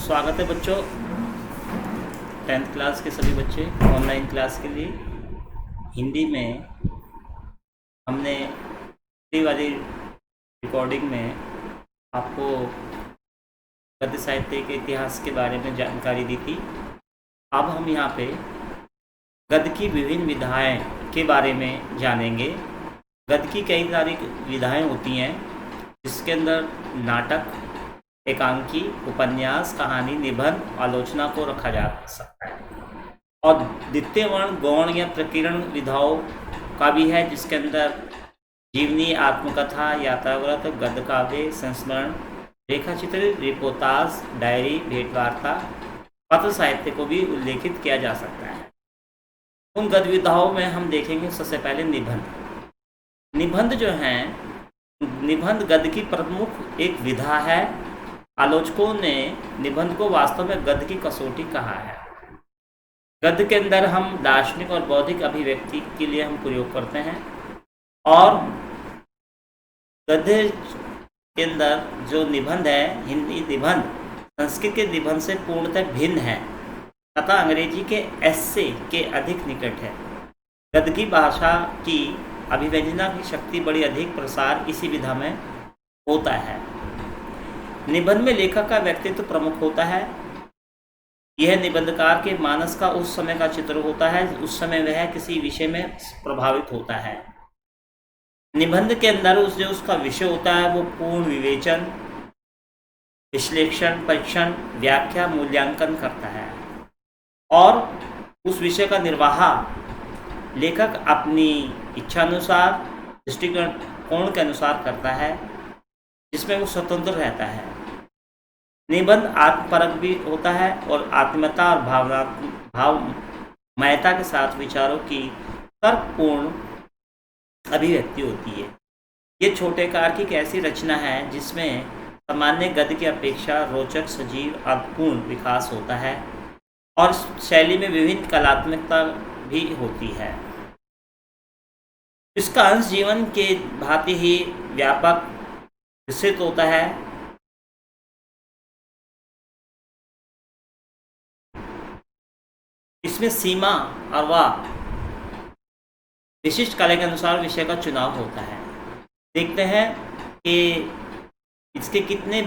स्वागत है बच्चों। 10th क्लास के सभी बच्चे ऑनलाइन क्लास के लिए हिंदी में हमने पिछली वाली रिकॉर्डिंग में आपको गद्य साहित्य के इतिहास के बारे में जानकारी दी थी। अब हम यहाँ पे गद्य की विभिन्न विधाएं के बारे में जानेंगे। गद्य की कई सारी विधाएं होती हैं जिसके अंदर नाटक, एकांकी, उपन्यास, कहानी, निबंध, आलोचना को रखा जा सकता है। और द्वितीय वर्ण, गौण या प्रकीर्ण विधाओं का भी है जिसके अंदर जीवनी, आत्मकथा, यात्राव्रत, गद्य काव्य, संस्मरण, रेखाचित्र, रिपोर्टाज, डायरी, भेंटवार्ता, पत्र साहित्य को भी उल्लेखित किया जा सकता है। उन गद्य विधाओं में हम देखेंगे सबसे पहले निबंध। निबंध जो हैं, निबंध गद्य की प्रमुख एक विधा है। आलोचकों ने निबंध को वास्तव में गद्य की कसौटी कहा है। गद्य के अंदर हम दार्शनिक और बौद्धिक अभिव्यक्ति के लिए हम प्रयोग करते हैं और गद्य के अंदर जो निबंध है, हिंदी निबंध संस्कृत के निबंध से पूर्णतः भिन्न है तथा अंग्रेजी के एस्से के अधिक निकट है। गद्य की भाषा की अभिव्यंजना की शक्ति बड़ी अधिक प्रसार इसी विधा में होता है। निबंध में लेखक का व्यक्तित्व प्रमुख होता है। यह निबंधकार के मानस का उस समय का चित्र होता है, उस समय वह किसी विषय में प्रभावित होता है। निबंध के अंदर उसका विषय होता है वो पूर्ण विवेचन, विश्लेषण, परीक्षण, व्याख्या, मूल्यांकन करता है और उस विषय का निर्वाह लेखक अपनी इच्छानुसार, दृष्टिकोण के अनुसार करता है जिसमें वो स्वतंत्र रहता है। निबंध आत्मपरक भी होता है और आत्मीयता और भावमयता के साथ विचारों की तर्कपूर्ण अभिव्यक्ति होती है। ये छोटे कार की एक ऐसी रचना है जिसमें सामान्य गद्य की अपेक्षा रोचक, सजीव, अर्थपूर्ण विकास होता है और शैली में विभिन्न कलात्मकता भी होती है। इसका अंश जीवन के भांति ही व्यापक विस्तृत होता है। इसमें सीमा और व विशिष्ट कला के अनुसार विषय का चुनाव होता है। देखते हैं कि इसके कितने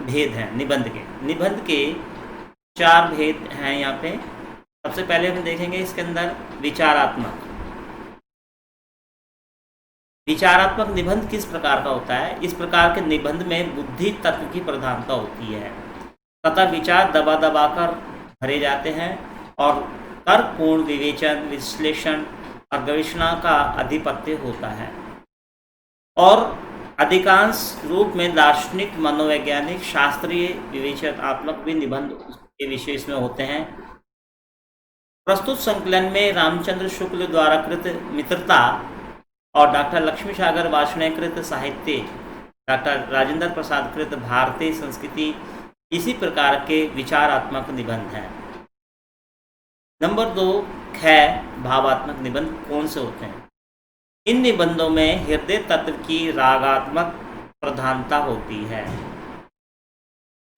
भेद हैं। निबंध के 4 भेद हैं यहाँ पे। सबसे पहले हम देखेंगे इसके अंदर विचारात्मक निबंध किस प्रकार का होता है। इस प्रकार के निबंध में बुद्धि तत्व की प्रधानता होती है तथा विचार दबा दबा कर भरे जाते हैं और तर्कपूर्ण विवेचन, विश्लेषण और गवेषणा का आधिपत्य होता है और अधिकांश रूप में दार्शनिक, मनोवैज्ञानिक, शास्त्रीय, विवेचनात्मक भी निबंध के विषय इसमें होते हैं। प्रस्तुत संकलन में रामचंद्र शुक्ल द्वारा कृत मित्रता और डॉक्टर लक्ष्मी सागर वार्ष्णेय कृत साहित्य, डॉक्टर राजेंद्र प्रसाद कृत भारतीय संस्कृति इसी प्रकार के विचारात्मक निबंध हैं। नंबर 2 भावात्मक निबंध कौन से होते हैं। इन निबंधों में हृदय तत्व की रागात्मक प्रधानता होती है।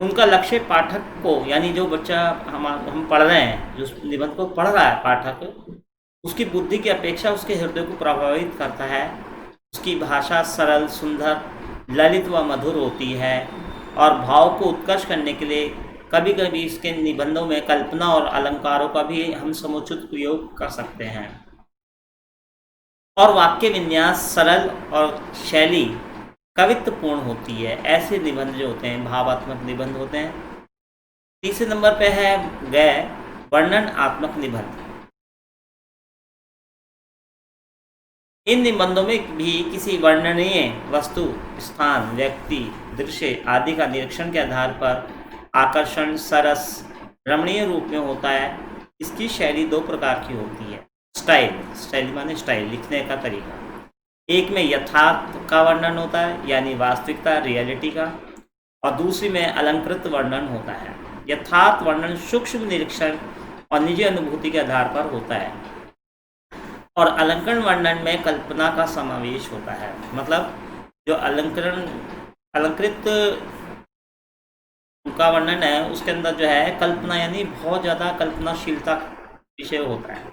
उनका लक्ष्य पाठक को, यानी जो बच्चा हम पढ़ रहे हैं, जो निबंध को पढ़ रहा है पाठक, उसकी बुद्धि की अपेक्षा उसके हृदय को प्रभावित करता है। उसकी भाषा सरल, सुंदर, ललित व मधुर होती है और भाव को उत्कर्ष करने के लिए कभी कभी इसके निबंधों में कल्पना और अलंकारों का भी हम समुचित प्रयोग कर सकते हैं और वाक्य विन्यास सरल और शैली कवित्वपूर्ण होती है। ऐसे निबंध जो होते हैं भावात्मक निबंध होते हैं। तीसरे नंबर पे है वर्णनात्मक निबंध। इन निबंधों में भी किसी वर्णनीय वस्तु, स्थान, व्यक्ति, दृश्य आदि का निरीक्षण के आधार पर आकर्षण, सरस, रमणीय रूप में होता है। इसकी शैली 2 प्रकार की होती है। स्टाइल माने स्टाइल, लिखने का तरीका। एक में यथार्थ का वर्णन होता है, यानी वास्तविकता, रियलिटी का, और दूसरी में अलंकृत वर्णन होता है। यथार्थ वर्णन सूक्ष्म निरीक्षण और निजी अनुभूति के आधार पर होता है और अलंकरण वर्णन में कल्पना का समावेश होता है। मतलब जो अलंकृत उनका वर्णन है उसके अंदर जो है कल्पना यानी बहुत ज़्यादा कल्पनाशीलता विषय होता है।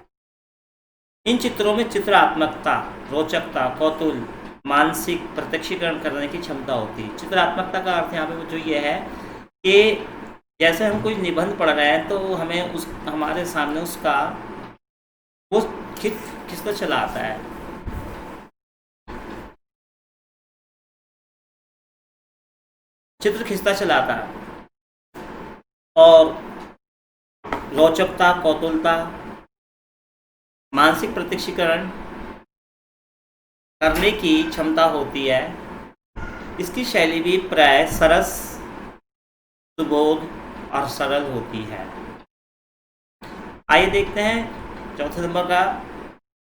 इन चित्रों में चित्रात्मकता, रोचकता, कौतूहल, मानसिक प्रत्यक्षीकरण करने की क्षमता होती है। चित्रात्मकता का अर्थ यहाँ पे जो ये है कि जैसे हम कोई निबंध पढ़ रहे हैं तो हमें उस हमारे सामने उसका वो खिंचता चला आता है। चित्र खिंचता चला आता है और रोचकता, कौतूहलता, मानसिक प्रत्यक्षीकरण करने की क्षमता होती है। इसकी शैली भी प्राय सरस, सुबोध और सरल होती है। आइए देखते हैं चौथे नंबर का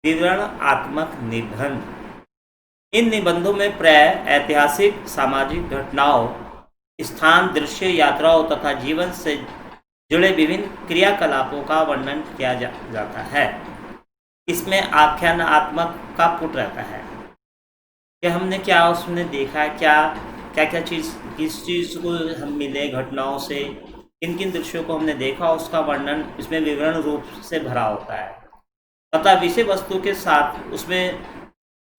विवरणात्मक निबंध। इन निबंधों में प्राय ऐतिहासिक, सामाजिक घटनाओं, स्थान, दृश्य, यात्राओं तथा जीवन से जुड़े विभिन्न क्रियाकलापों का वर्णन किया जाता है। इसमें आख्यानात्मक का पुट रहता है कि हमने क्या उसमें देखा, क्या चीज़, किस चीज़ को हम मिले घटनाओं से, किन किन दृश्यों को हमने देखा, उसका वर्णन इसमें विवरण रूप से भरा होता है तथा विषय वस्तु के साथ उसमें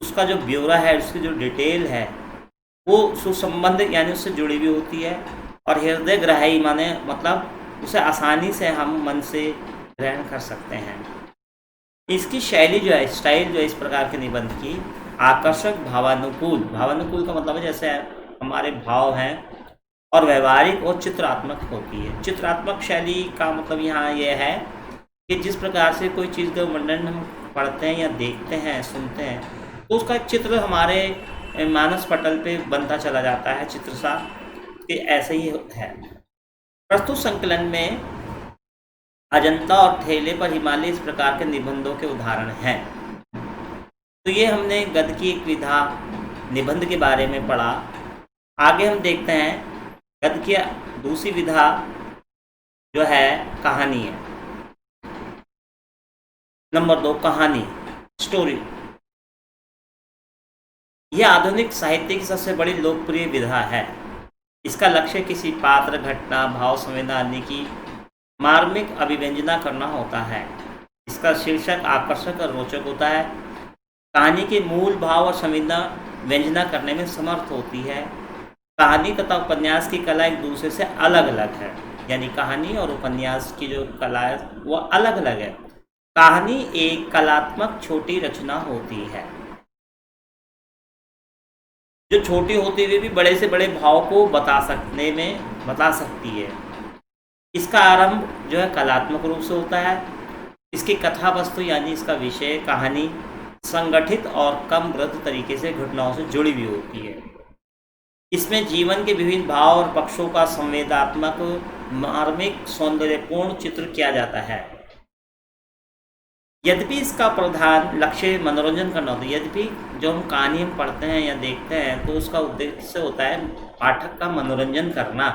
उसका जो ब्यौरा है, उसकी जो डिटेल है वो सुसंबंध यानी उससे जुड़ी हुई होती है और हृदय ग्राही माने मतलब उसे आसानी से हम मन से ग्रहण कर सकते हैं। इसकी शैली जो है, स्टाइल जो है इस प्रकार के निबंध की आकर्षक, भावानुकूल, भावानुकूल का मतलब है जैसे हमारे भाव हैं, और व्यवहारिक और चित्रात्मक होती है। चित्रात्मक शैली का मतलब यहाँ यह है कि जिस प्रकार से कोई चीज़ का वर्णन हम पढ़ते हैं या देखते हैं, सुनते हैं, तो उसका एक चित्र हमारे मानस पटल पे बनता चला जाता है, चित्र सा कि ऐसे ही है। प्रस्तुत संकलन में अजंता और ठेले पर हिमालय इस प्रकार के निबंधों के उदाहरण हैं। तो ये हमने गद्य की एक विधा निबंध के बारे में पढ़ा। आगे हम देखते हैं गद्य की दूसरी विधा जो है कहानी है। नंबर 2, कहानी, स्टोरी। यह आधुनिक साहित्य की सबसे बड़ी लोकप्रिय विधा है। इसका लक्ष्य किसी पात्र, घटना, भाव, संवेदना आदि की मार्मिक अभिव्यंजना करना होता है। इसका शीर्षक आकर्षक और रोचक होता है। कहानी के मूल भाव और संवेदना व्यंजना करने में समर्थ होती है। कहानी तथा उपन्यास की कला एक दूसरे से अलग अलग है, यानी कहानी और उपन्यास की जो कला है वो अलग अलग है। कहानी एक कलात्मक छोटी रचना होती है जो छोटी होते हुए भी बड़े से बड़े भाव को बता सकती है। इसका आरंभ जो है कलात्मक रूप से होता है। इसकी कथा वस्तु यानी इसका विषय, कहानी संगठित और कम वृद्ध तरीके से घटनाओं से जुड़ी हुई होती है। इसमें जीवन के विभिन्न भाव और पक्षों का संवेदनात्मक, मार्मिक, सौंदर्यपूर्ण चित्र किया जाता है। यद्यपि इसका प्रधान लक्ष्य मनोरंजन करना होता है, यद्यपि जो हम कहानी हम पढ़ते हैं या देखते हैं तो उसका उद्देश्य होता है पाठक का मनोरंजन करना,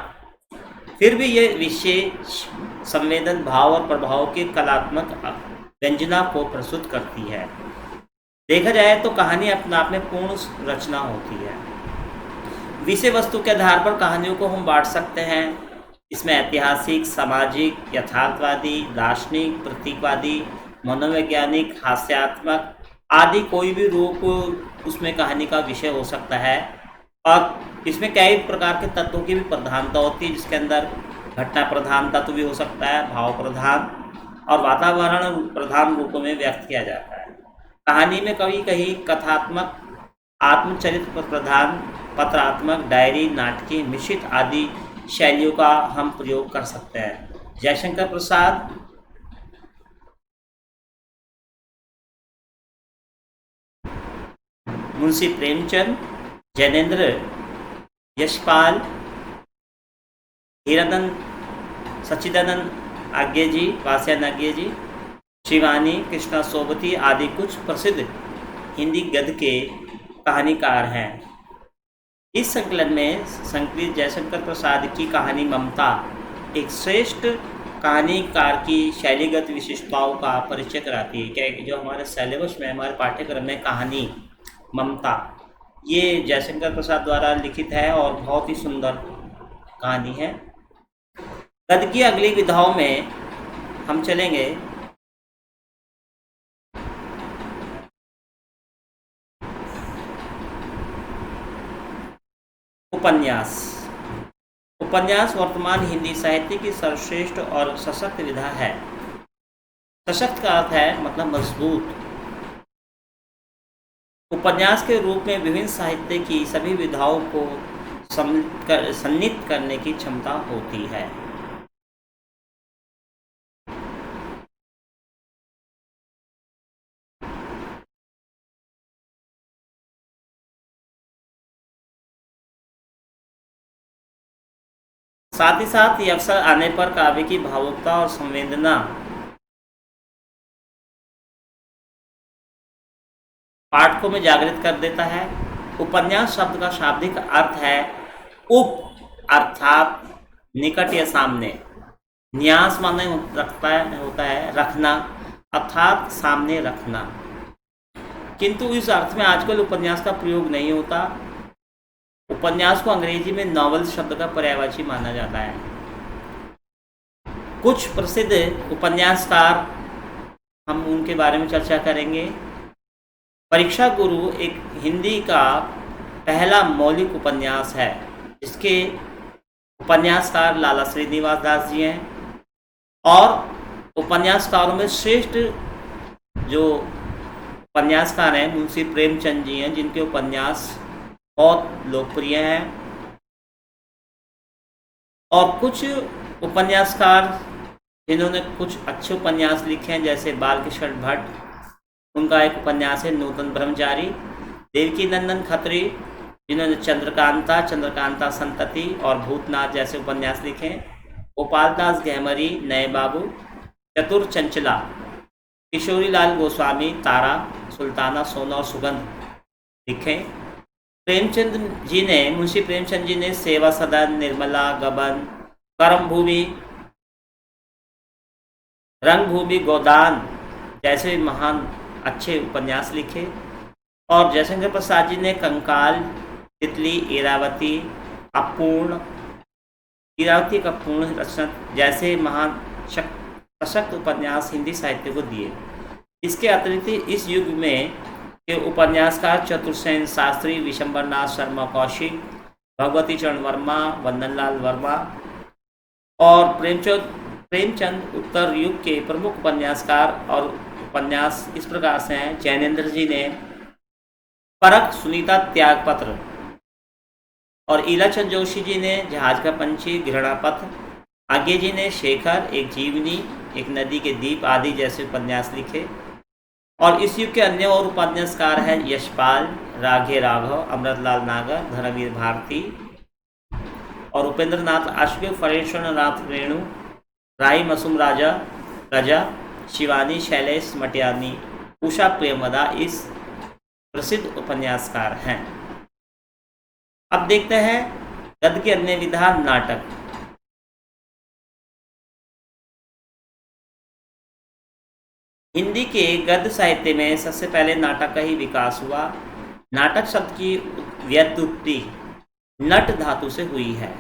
फिर भी ये विशेष संवेदन, भाव और प्रभाव की कलात्मक व्यंजना को प्रस्तुत करती है। देखा जाए तो कहानी अपने आप में पूर्ण रचना होती है। विषय वस्तु के आधार पर कहानियों को हम बांट सकते हैं। इसमें ऐतिहासिक, सामाजिक, यथार्थवादी, दार्शनिक, प्रतीकवादी, मनोवैज्ञानिक, हास्यात्मक आदि कोई भी रूप उसमें कहानी का विषय हो सकता है। और इसमें कई प्रकार के तत्वों की भी प्रधानता होती है, जिसके अंदर घटना प्रधान तत्व भी हो सकता है, भाव प्रधान और वातावरण प्रधान रूपों में व्यक्त किया जाता है। कहानी में कहीं कथात्मक, आत्मचरित्र प्रधान, पत्रात्मक, डायरी, नाटकी, मिश्रित आदि शैलियों का हम प्रयोग कर सकते हैं। जयशंकर प्रसाद, मुंशी प्रेमचंद, जैनेन्द्र, यशपाल, हीरानंद, सच्चिदानंद आज्ञे जी, वात्स्यायन आज्ञे जी, शिवानी, कृष्णा सोबती आदि कुछ प्रसिद्ध हिंदी गद्य के कहानीकार हैं। इस संकलन में संकलित जयशंकर प्रसाद की कहानी ममता एक श्रेष्ठ कहानीकार की शैलीगत विशिष्टताओं का परिचय कराती है। क्या जो हमारे सिलेबस में, हमारे पाठ्यक्रम में कहानी ममता ये जयशंकर प्रसाद द्वारा लिखित है और बहुत ही सुंदर कहानी है। गद्य की अगली विधाओं में हम चलेंगे। उपन्यास। उपन्यास वर्तमान हिंदी साहित्य की सर्वश्रेष्ठ और सशक्त विधा है। सशक्त का अर्थ है मतलब मजबूत। उपन्यास के रूप में विभिन्न साहित्य की सभी विधाओं को सम्मिलित करने की क्षमता होती है। साथ ही साथ ये अवसर आने पर काव्य की भावुकता और संवेदना पाठकों में जागृत कर देता है। उपन्यास शब्द का शाब्दिक अर्थ है उप अर्थात निकट या सामने, न्यास माने होता है रखना अर्थात सामने रखना, किंतु इस अर्थ में आजकल उपन्यास का प्रयोग नहीं होता। उपन्यास को अंग्रेजी में नॉवेल शब्द का पर्यायवाची माना जाता है। कुछ प्रसिद्ध उपन्यासकार हम उनके बारे में चर्चा करेंगे। परीक्षा गुरु एक हिंदी का पहला मौलिक उपन्यास है, जिसके उपन्यासकार लाला श्रीनिवास दास जी हैं, और उपन्यासकारों में श्रेष्ठ जो उपन्यासकार हैं मुंशी प्रेमचंद जी हैं, जिनके उपन्यास बहुत लोकप्रिय हैं। और कुछ उपन्यासकार जिन्होंने कुछ अच्छे उपन्यास लिखे हैं, जैसे बालकृष्ण भट्ट, उनका एक उपन्यास है नूतन ब्रह्मचारी। देवकी नंदन खत्री जिन्होंने चंद्रकांता संतति और भूतनाथ जैसे उपन्यास लिखे। गोपाल दास गहमरी, नए बाबू, चतुर चंचला, किशोरी लाल गोस्वामी, तारा, सुल्ताना, सोना और सुगंध लिखे। प्रेमचंद जी ने मुंशी प्रेमचंद जी ने सेवा सदन, निर्मला, गबन, कर्मभूमि, रंगभूमि, गोदान जैसे महान अच्छे उपन्यास लिखे। और जयशंकर प्रसाद जी ने कंकाल, तितली, इरावती, अपूर्ण, इरावती का पूर्ण रचना जैसे महान सशक्त उपन्यास हिंदी साहित्य को दिए। इसके अतिरिक्त इस युग में के उपन्यासकार चतुर्सेन शास्त्री, विशंबरनाथ शर्मा कौशिक, भगवती चरण वर्मा, वंदनलाल वर्मा और प्रेमचंद उत्तर युग के प्रमुख उपन्यासकार। और उपन्यास इस प्रकार से हैं। जैनेन्द्र जी ने परख, सुनीता, त्यागपत्र, और ईलाचंद जोशी जी ने जहाज का पंछी, घृणापथ, आगे जी ने शेखर, एक जीवनी, एक नदी के दीप आदि जैसे उपन्यास लिखे। और इस युग के अन्य और उपन्यासकार हैं यशपाल, राघे राघव, अमृतलाल नागर, धर्मवीर भारती और उपेंद्र नाथ आशुके, फणेश्वर नाथ रेणु, राई मसूम राजा, शिवानी, शैलेश मटियानी, उषा प्रेमवदा इस प्रसिद्ध उपन्यासकार हैं। अब देखते हैं गद्य के अन्य विधा, नाटक। हिंदी के गद्य साहित्य में सबसे पहले नाटक का ही विकास हुआ। नाटक शब्द की व्युत्पत्ति नट धातु से हुई है।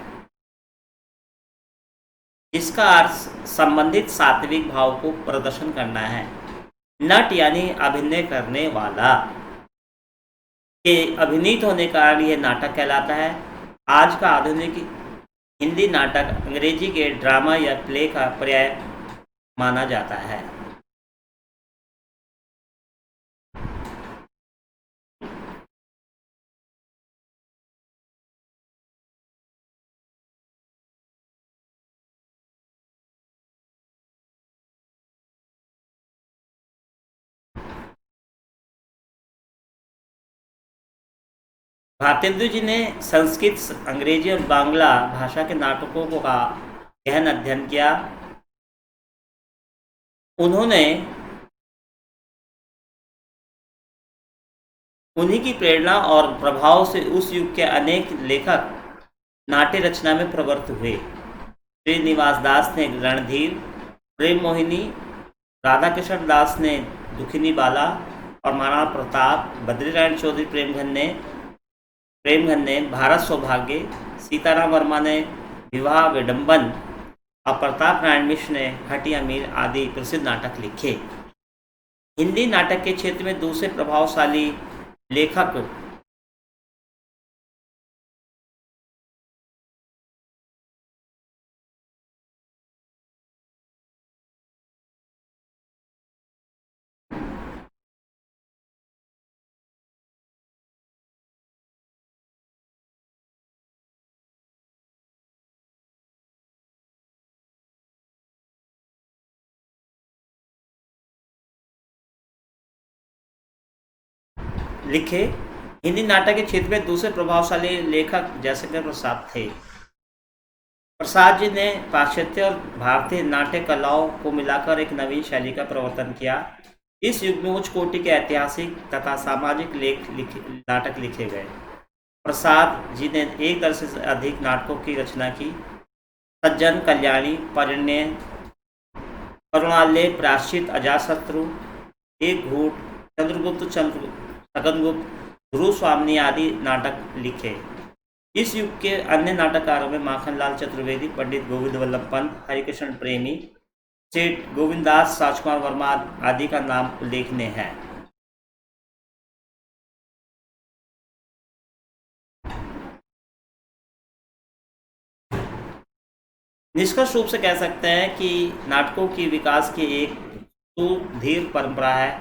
इसका अर्थ संबंधित सात्विक भाव को प्रदर्शन करना है। नट यानी अभिनय करने वाला, के अभिनीत होने का कारण यह नाटक कहलाता है। आज का आधुनिक हिंदी नाटक अंग्रेजी के ड्रामा या प्ले का पर्याय माना जाता है। भारतेंदु जी ने संस्कृत, अंग्रेजी और बांग्ला भाषा के नाटकों का गहन अध्ययन किया। उन्हीं की प्रेरणा और प्रभाव से उस युग के अनेक लेखक नाट्य रचना में प्रवृत्त हुए। श्रीनिवास दास ने रणधीर, प्रेम मोहिनी, राधाकृष्ण दास ने दुखिनी बाला और महाराणा प्रताप, बद्रीनारायण चौधरी प्रेमघन ने भारत सौभाग्य, सीताराम वर्मा ने विवाह विडंबन, और प्रताप नारायण मिश्र ने खटिया मीर आदि प्रसिद्ध नाटक लिखे। हिंदी नाटक के क्षेत्र में दूसरे प्रभावशाली लेखक लिखे। हिंदी नाटक के क्षेत्र में दूसरे प्रभावशाली लेखक जयशंकर प्रसाद थे। प्रसाद जी ने पाश्चात्य और भारतीय नाट्य कलाओं को मिलाकर एक नवीन शैली का प्रवर्तन किया। इस युग में उच्च कोटि के ऐतिहासिक तथा सामाजिक नाटक लिखे गए। प्रसाद जी ने एक दर्जन से अधिक नाटकों की रचना की। सज्जन, कल्याणी, परिणय, करुणालय, प्रायश्चित, अजातशत्रु, एक घूट, चंद्रगुप्त, शकनगुप्त, ध्रुव स्वामिनी आदि नाटक लिखे। इस युग के अन्य नाटककारों में माखनलाल चतुर्वेदी, पंडित गोविंद वल्लभ पंत, हरिकृष्ण प्रेमी, सेठ गोविंददास, राजकुमार वर्मा आदि का नाम उल्लेखनीय है। निष्कर्ष रूप से कह सकते हैं कि नाटकों की विकास की एक सुदीर्घ परंपरा है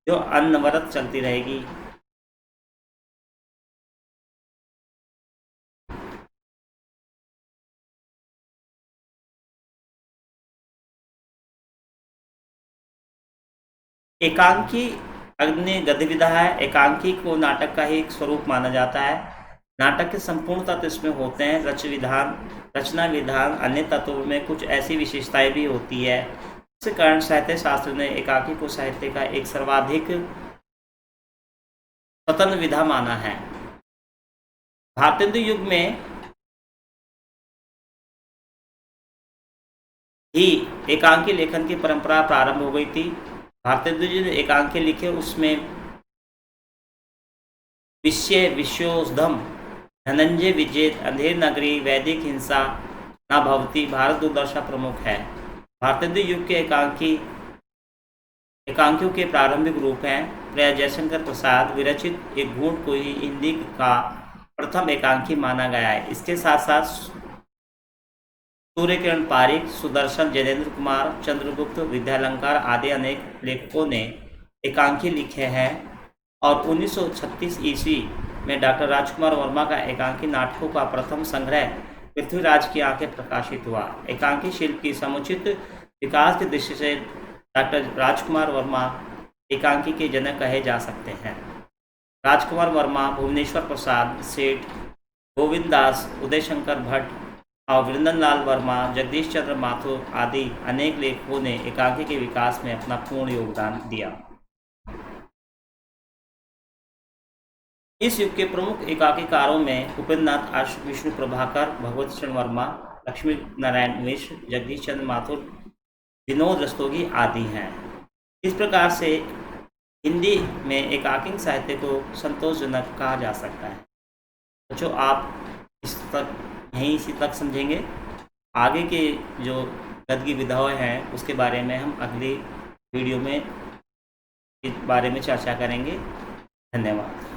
जो अनवरत चलती रहेगी। एकांकी अग्नि गतिविधा है। एकांकी को नाटक का ही एक स्वरूप माना जाता है। नाटक के संपूर्ण तत्व इसमें होते हैं। रचना विधान अन्य तत्वों में कुछ ऐसी विशेषताएं भी होती है। इस कारण साहित्य शास्त्र ने एकांकी को साहित्य का एक सर्वाधिक स्वतंत्र विधा माना है। भारतेंदु युग में ही एकांकी लेखन की परंपरा प्रारंभ हो गई थी। भारतेंदु जी ने एकांकी लिखे, उसमें विश्वोधम, धनंजय विजय, अंधेर नगरी, वैदिक हिंसा न भवती, भारत दुर्दशा प्रमुख है। भारतेंदु युग के एकांकियों के प्रारंभिक रूप हैं। प्रिया जयशंकर प्रसाद विरचित एक घूंट को ही हिंदी का प्रथम एकांकी माना गया है। इसके साथ साथ सूर्यकिरण पारिक, सुदर्शन, जयेंद्र कुमार, चंद्रगुप्त, विद्यालंकार आदि अनेक लेखकों ने एकांकी लिखे हैं। और 1936 ईस्वी में डॉक्टर राजकुमार वर्मा का एकांकी नाटकों का प्रथम संग्रह पृथ्वीराज की आंखें प्रकाशित हुआ। एकांकी शिल्प की समुचित विकास की दृष्टि से डॉक्टर राजकुमार वर्मा एकांकी के जनक कहे जा सकते हैं। राजकुमार वर्मा, भुवनेश्वर प्रसाद, सेठ गोविंददास, उदयशंकर भट्ट और वृंदनलाल वर्मा, जगदीश चंद्र माथुर आदि अनेक लेखकों ने एकांकी के विकास में अपना पूर्ण योगदान दिया। इस युग के प्रमुख एकांकीकारों में उपेंद्रनाथ, विष्णु प्रभाकर, भगवती चरण वर्मा, लक्ष्मी नारायण मिश्र, जगदीश चंद्र माथुर, विनोद रस्तोगी आदि हैं। इस प्रकार से हिंदी में एकांकी साहित्य को संतोषजनक कहा जा सकता है। बच्चों, आप इसी तक समझेंगे। आगे के जो गद्य विधाएं हैं उसके बारे में हम अगली वीडियो में इस बारे में चर्चा करेंगे। धन्यवाद।